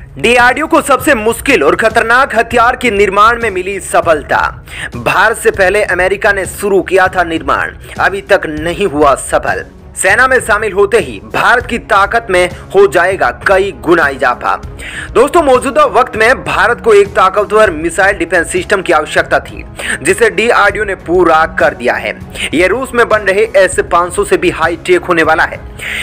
DRDO को सबसे मुश्किल और खतरनाक हथियार के निर्माण में मिली सफलता। भारत से पहले अमेरिका ने शुरू किया था निर्माण, अभी तक नहीं हुआ सफल। सेना में शामिल होते ही भारत की ताकत में हो जाएगा कई गुना इजाफा। दोस्तों, मौजूदा वक्त में भारत को एक ताकतवर मिसाइल डिफेंस सिस्टम की आवश्यकता थी, जिसे डीआरडीओ ने पूरा कर दिया है। यह रूस में बन रहे S-500 से भी हाई टेक होने वाला है।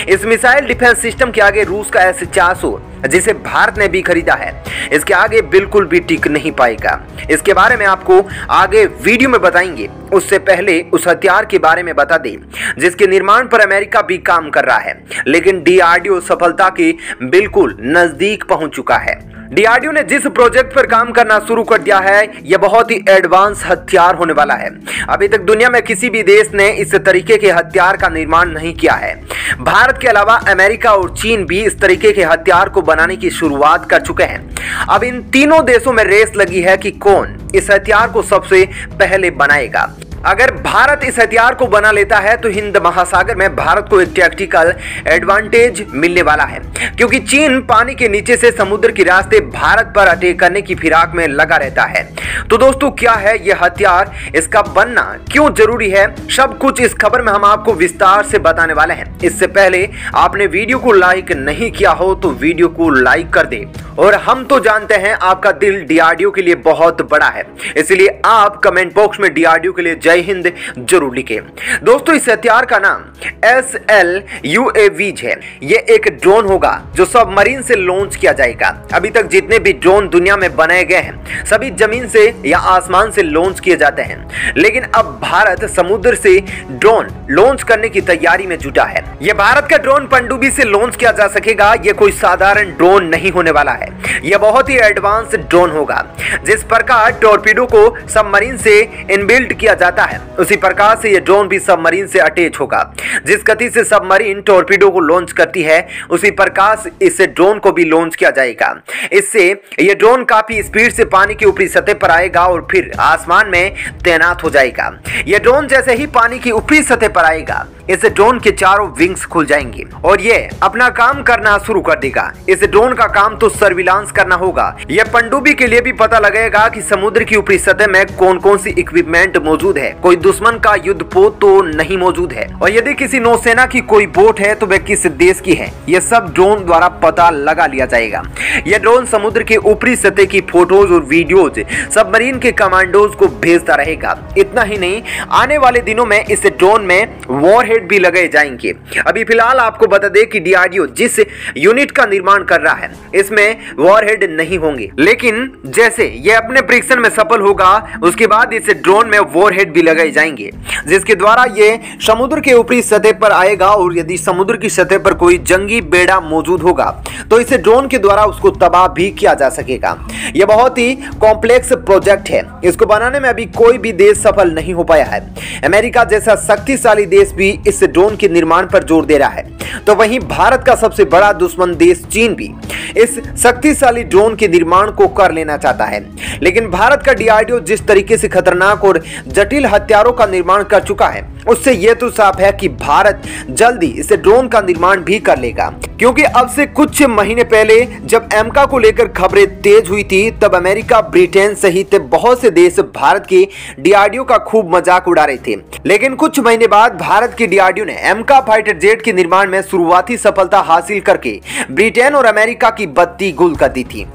इस मिसाइल डिफेंस सिस्टम के आगे रूस का S-400, जिसे भारत ने भी खरीदा है, इसके आगे बिल्कुल भी टिक नहीं पाएगा। इसके बारे में आपको आगे वीडियो में बताएंगे। उससे पहले उस हथियार के बारे में बता दें जिसके निर्माण पर अमेरिका भी काम कर रहा है, लेकिन डीआरडीओ सफलता के बिल्कुल नजदीक पहुंच चुका है। डीआरडीओ ने जिस प्रोजेक्ट पर काम करना शुरू कर दिया है, यह बहुत ही एडवांस हथियार होने वाला है। अभी तक दुनिया में किसी भी देश ने इस तरीके के हथियार का निर्माण नहीं किया है। भारत के अलावा अमेरिका और चीन भी इस तरीके के हथियार को बनाने की शुरुआत कर चुके हैं। अब इन तीनों देशों में रेस लगी है कि कौन इस हथियार को सबसे पहले बनाएगा। अगर भारत इस हथियार को बना लेता है तो हिंद महासागर में भारत को एक टैक्टिकल एडवांटेज मिलने वाला है, क्योंकि चीन पानी के नीचे से समुद्र के रास्ते भारत पर अटैक करने की फिराक में लगा रहता है। तो दोस्तों, क्या है यह हथियार, इसका बनना क्यों जरूरी है, सब कुछ इस खबर में हम आपको विस्तार से बताने वाले हैं। इससे पहले आपने वीडियो को लाइक नहीं किया हो तो वीडियो को लाइक कर दे। और हम तो जानते हैं आपका दिल डीआरडीओ के लिए बहुत बड़ा है, इसलिए आप कमेंट बॉक्स में डीआरडीओ के लिए जय हिंद जरूर लिखें। दोस्तों, इस हथियार का नाम SLUAVs है। ये एक ड्रोन होगा जो सबमरीन से लॉन्च किया जाएगा। अभी तक जितने भी ड्रोन दुनिया में बनाए गए हैं, सभी जमीन से या आसमान से लॉन्च किए जाते हैं, लेकिन अब भारत समुद्र से ड्रोन लॉन्च करने की तैयारी में जुटा है। यह भारत का ड्रोन पनडुब्बी से लॉन्च किया जा सकेगा। यह कोई साधारण ड्रोन नहीं होने वाला है, यह बहुत ही एडवांस ड्रोन होगा। जिस प्रकार टॉर्पीडो को सबमरीन से इनबिल्ट किया जाता है, उसी प्रकार से यह ड्रोन भी सबमरीन से अटैच होगा। जिस गति से सबमरीन टॉर्पीडो को लॉन्च करती है, उसी प्रकार से इस ड्रोन को भी लॉन्च किया जाएगा। इससे यह ड्रोन काफी स्पीड से पानी की ऊपरी सतह पर आएगा और फिर आसमान में तैनात हो जाएगा। यह ड्रोन जैसे ही पानी की ऊपरी सतह पर आएगा, इस ड्रोन के चारों विंग्स खुल जाएंगे और ये अपना काम करना शुरू कर देगा। इस ड्रोन का काम तो सर्विलांस करना होगा। यह पनडुब्बी के लिए भी पता लगेगा कि समुद्र की ऊपरी सतह में कौन कौन सी इक्विपमेंट मौजूद है, कोई दुश्मन का युद्ध पोत तो नहीं मौजूद है, और यदि किसी नौसेना की कोई बोट है तो वह किस देश की है, यह सब ड्रोन द्वारा पता लगा लिया जाएगा। यह ड्रोन समुद्र के ऊपरी सतह की फोटोज और वीडियोज सबमरीन के कमांडोज को भेजता रहेगा। इतना ही नहीं, आने वाले दिनों में इस ड्रोन में वॉरहेड भी लगाए जाएंगे। अभी फिलहाल आपको बता दें कि डीआरडीओ जिस यूनिट का निर्माण कर रहा है, इसमें वॉरहेड नहीं होंगे, लेकिन जैसे यह अपने परीक्षण में सफल होगा, उसके बाद इस ड्रोन में वॉरहेड भी लगाए जाएंगे, जिसके द्वारा यह समुद्र के ऊपरी सतह पर आएगा और यदि समुद्र की सतह पर कोई जंगी बेड़ा मौजूद होगा तो इस ड्रोन के द्वारा उसको तबाह भी किया जा सकेगा। यह बहुत ही कॉम्प्लेक्स प्रोजेक्ट है। इसको बनाने में अभी कोई भी देश सफल नहीं हो पाया है। अमेरिका जैसा शक्तिशाली देश भी इस ड्रोन के निर्माण पर जोर दे रहा है, तो वहीं भारत का सबसे बड़ा दुश्मन देश चीन भी इस शक्तिशाली ड्रोन के निर्माण को कर लेना चाहता है। लेकिन भारत का डीआरडीओ जिस तरीके से खतरनाक और जटिल हथियारों का निर्माण कर चुका है, उससे यह तो साफ है कि भारत जल्दी इस ड्रोन का निर्माण भी कर लेगा। क्योंकि अब से कुछ महीने पहले जब एमका को लेकर खबरें तेज हुई थी, तब अमेरिका, ब्रिटेन सहित बहुत से देश भारत के डीआरडीओ का खूब मजाक उड़ा रहे थे। लेकिन कुछ महीने बाद भारत के डीआरडीओ ने एमका फाइटर जेट के निर्माण में शुरुआती सफलता हासिल करके ब्रिटेन और अमेरिका की बत्ती गुल कर दी थी।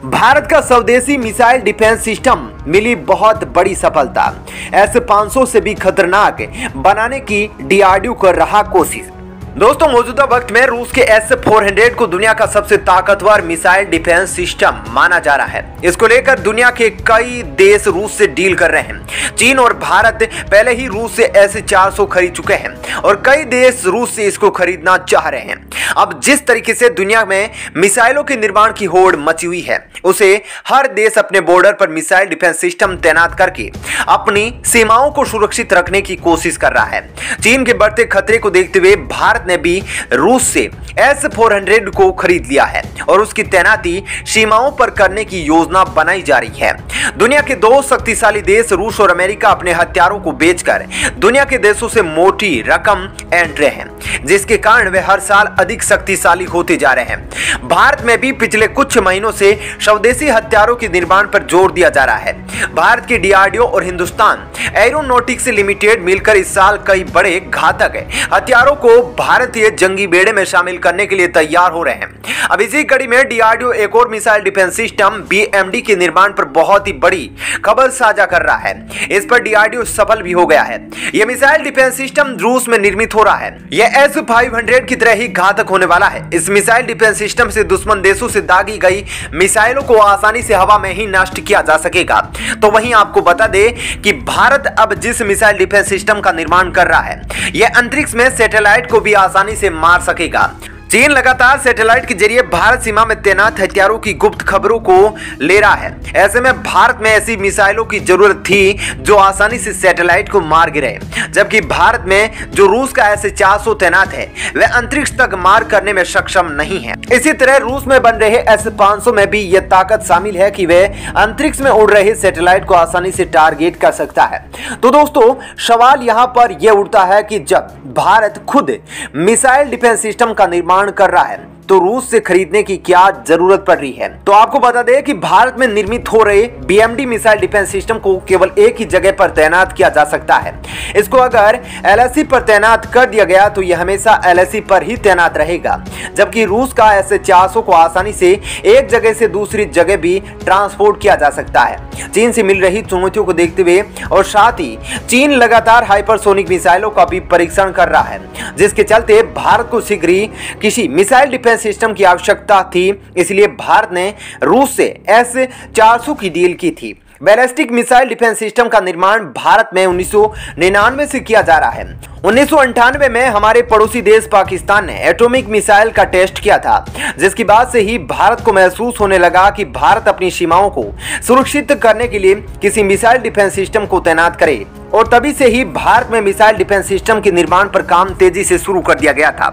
भारत का स्वदेशी मिसाइल डिफेंस सिस्टम मिली बहुत बड़ी सफलता। S-500 से भी खतरनाक बनाने की डीआरडीओ कर रहा कोशिश। दोस्तों, मौजूदा वक्त में रूस के S-400 को दुनिया का सबसे ताकतवर मिसाइल डिफेंस सिस्टम माना जा रहा है। इसको लेकर दुनिया के कई देश रूस से डील कर रहे हैं। चीन और भारत पहले ही रूस से S-400 खरीद चुके हैं और कई देश रूस से इसको खरीदना चाह रहे हैं। अब जिस तरीके से दुनिया में मिसाइलों के निर्माण की होड़ मची हुई है, उसे हर देश अपने बॉर्डर पर मिसाइल डिफेंस सिस्टम तैनात करके अपनी सीमाओं को सुरक्षित रखने की कोशिश कर रहा है। चीन के बढ़ते खतरे को देखते हुए भारत भारत ने भी रूस से S-400 को खरीद लिया है और उसकी तैनाती सीमाओं पर करने की योजना बनाई जा रही है। दुनिया के दो शक्तिशाली देश रूस और अमेरिका अपने हथियारों को बेचकर दुनिया के देशों से मोटी रकम ऐंठ रहे हैं, जिसके कारण वे हर साल अधिक शक्तिशाली होते जा रहे हैं। भारत में भी पिछले कुछ महीनों से स्वदेशी हथियारों के निर्माण पर जोर दिया जा रहा है। भारत की DRDO और हिंदुस्तान एरोनॉटिक्स लिमिटेड मिलकर इस साल कई बड़े घातक हथियारों को भारतीय जंगी बेड़े में शामिल करने के लिए तैयार हो रहे हैं। अब इसी कड़ी में DRDO एक और मिसाइल डिफेंस सिस्टम BMD के निर्माण पर बहुत ही बड़ी खबर साझा कर रहा है। इस पर DRDO सफल भी हो गया है। यह मिसाइल डिफेंस सिस्टम रूस में निर्मित हो रहा है। यह S-500 की तरह ही घातक होने वाला है। इस मिसाइल डिफेंस सिस्टम से दुश्मन देशों से दागी गई मिसाइलों को आसानी से हवा में ही नष्ट किया जा सकेगा। तो वहीं आपको बता दें कि भारत अब जिस मिसाइल डिफेंस सिस्टम का निर्माण कर रहा है, यह अंतरिक्ष में सैटेलाइट को भी आसानी से मार सकेगा। चीन लगातार सैटेलाइट के जरिए भारत सीमा में तैनात हथियारों की गुप्त खबरों को ले रहा है। ऐसे में भारत में ऐसी मिसाइलों की जरूरत थी जो आसानी से सैटेलाइट को मार गिरे, जबकि भारत में जो रूस का S-400 तैनात है वह अंतरिक्ष तक मार करने में सक्षम नहीं है। इसी तरह रूस में बन रहे S-500 में भी यह ताकत शामिल है कि वह अंतरिक्ष में उड़ रहे सैटेलाइट को आसानी से टारगेट कर सकता है। तो दोस्तों, सवाल यहाँ पर यह उठता है कि जब भारत खुद मिसाइल डिफेंस सिस्टम का निर्माण कर रहा है तो रूस से खरीदने की क्या जरूरत पड़ रही है। तो आपको बता दें कि भारत में निर्मित हो रहे BMD मिसाइल डिफेंस सिस्टम को केवल एक ही जगह पर तैनात किया जा सकता है। इसको अगर LAC पर तैनात कर दिया गया तो यह हमेशा LAC पर ही तैनात रहेगा, जबकि रूस का S-400 को आसानी से एक जगह से दूसरी जगह भी ट्रांसपोर्ट किया जा सकता है। चीन से मिल रही चुनौतियों को देखते हुए और साथ ही चीन लगातार हाइपरसोनिक मिसाइलों का भी परीक्षण कर रहा है, जिसके चलते भारत को शीघ्र ही किसी मिसाइल डिफेंस सिस्टम की आवश्यकता थी। इसलिए भारत ने रूस से S-400 की डील की थी। बैलिस्टिक मिसाइल डिफेंस सिस्टम का निर्माण भारत में 1999 से किया जा रहा है। 1998 में हमारे पड़ोसी देश पाकिस्तान ने एटॉमिक मिसाइल का टेस्ट किया था, जिसके बाद से ही भारत को महसूस होने लगा कि भारत अपनी सीमाओं को सुरक्षित करने के लिए किसी मिसाइल डिफेंस सिस्टम को तैनात करे, और तभी से ही भारत में मिसाइल डिफेंस सिस्टम के निर्माण पर काम तेजी से शुरू कर दिया गया था।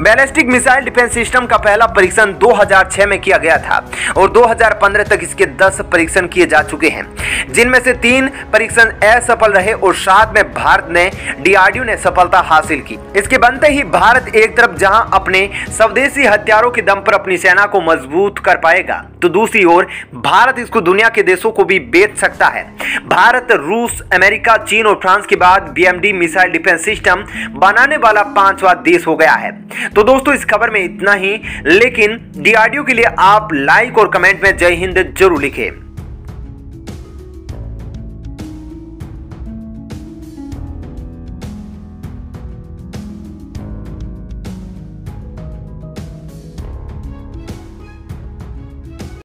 बैलिस्टिक मिसाइल डिफेंस सिस्टम का पहला परीक्षण 2006 में किया गया था और 2015 तक इसके 10 परीक्षण किए जा चुके हैं, जिनमें से 3 परीक्षण असफल रहे और साथ में भारत ने DRDO ने सफलता हासिल की। इसके बनते ही भारत एक तरफ जहां अपने स्वदेशी हथियारों के दम पर अपनी सेना को मजबूत कर पाएगा, तो दूसरी ओर भारत इसको दुनिया के देशों को भी बेच सकता है। भारत रूस, अमेरिका, चीन और फ्रांस के बाद BMD मिसाइल डिफेंस सिस्टम बनाने वाला 5वां देश हो गया है। तो दोस्तों, इस खबर में इतना ही, लेकिन DRDO के लिए आप लाइक और कमेंट में जय हिंद जरूर लिखें।